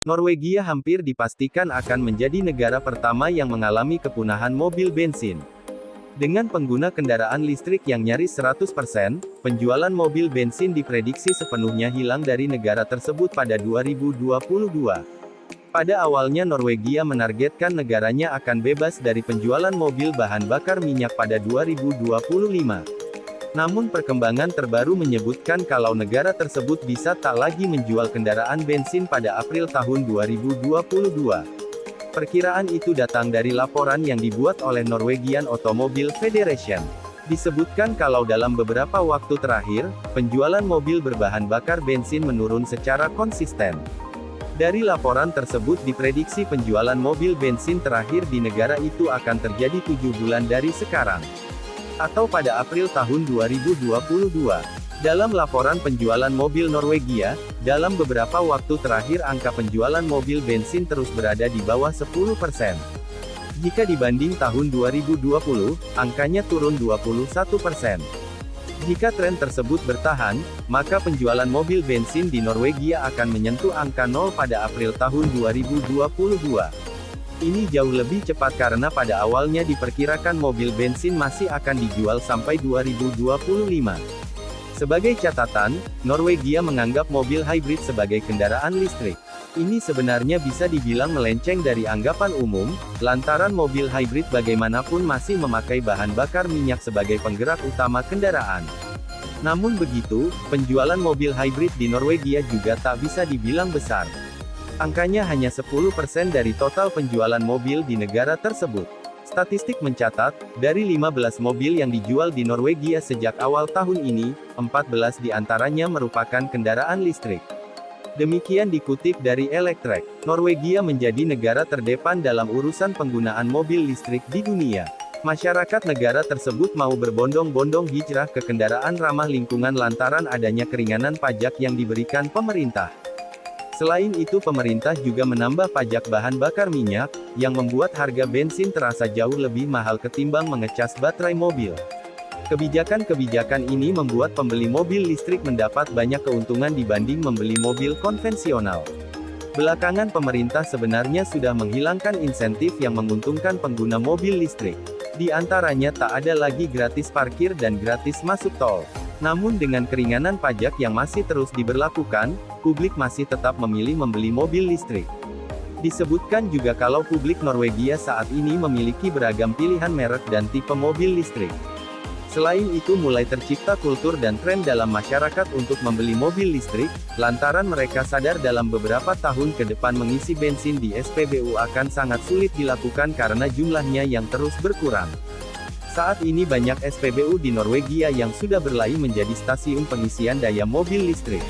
Norwegia hampir dipastikan akan menjadi negara pertama yang mengalami kepunahan mobil bensin. Dengan pengguna kendaraan listrik yang nyaris 100%, penjualan mobil bensin diprediksi sepenuhnya hilang dari negara tersebut pada 2022. Pada awalnya Norwegia menargetkan negaranya akan bebas dari penjualan mobil bahan bakar minyak pada 2025. Namun perkembangan terbaru menyebutkan kalau negara tersebut bisa tak lagi menjual kendaraan bensin pada April tahun 2022. Perkiraan itu datang dari laporan yang dibuat oleh Norwegian Automobile Federation. Disebutkan kalau dalam beberapa waktu terakhir, penjualan mobil berbahan bakar bensin menurun secara konsisten. Dari laporan tersebut diprediksi penjualan mobil bensin terakhir di negara itu akan terjadi 7 bulan dari sekarang, atau pada April tahun 2022. Dalam laporan penjualan mobil Norwegia, dalam beberapa waktu terakhir angka penjualan mobil bensin terus berada di bawah 10%. Jika dibanding tahun 2020, angkanya turun 21%. Jika tren tersebut bertahan, maka penjualan mobil bensin di Norwegia akan menyentuh angka 0 pada April tahun 2022. Ini jauh lebih cepat karena pada awalnya diperkirakan mobil bensin masih akan dijual sampai 2025. Sebagai catatan, Norwegia menganggap mobil hybrid sebagai kendaraan listrik. Ini sebenarnya bisa dibilang melenceng dari anggapan umum, lantaran mobil hybrid bagaimanapun masih memakai bahan bakar minyak sebagai penggerak utama kendaraan. Namun begitu, penjualan mobil hybrid di Norwegia juga tak bisa dibilang besar. Angkanya hanya 10% dari total penjualan mobil di negara tersebut. Statistik mencatat, dari 15 mobil yang dijual di Norwegia sejak awal tahun ini, 14 diantaranya merupakan kendaraan listrik. Demikian dikutip dari Electrek. Norwegia menjadi negara terdepan dalam urusan penggunaan mobil listrik di dunia. Masyarakat negara tersebut mau berbondong-bondong hijrah ke kendaraan ramah lingkungan lantaran adanya keringanan pajak yang diberikan pemerintah. Selain itu pemerintah juga menambah pajak bahan bakar minyak, yang membuat harga bensin terasa jauh lebih mahal ketimbang mengecas baterai mobil. Kebijakan-kebijakan ini membuat pembeli mobil listrik mendapat banyak keuntungan dibanding membeli mobil konvensional. Belakangan pemerintah sebenarnya sudah menghilangkan insentif yang menguntungkan pengguna mobil listrik. Di antaranya tak ada lagi gratis parkir dan gratis masuk tol. Namun dengan keringanan pajak yang masih terus diberlakukan, publik masih tetap memilih membeli mobil listrik. Disebutkan juga kalau publik Norwegia saat ini memiliki beragam pilihan merek dan tipe mobil listrik. Selain itu mulai tercipta kultur dan tren dalam masyarakat untuk membeli mobil listrik, lantaran mereka sadar dalam beberapa tahun ke depan mengisi bensin di SPBU akan sangat sulit dilakukan karena jumlahnya yang terus berkurang. Saat ini banyak SPBU di Norwegia yang sudah beralih menjadi stasiun pengisian daya mobil listrik.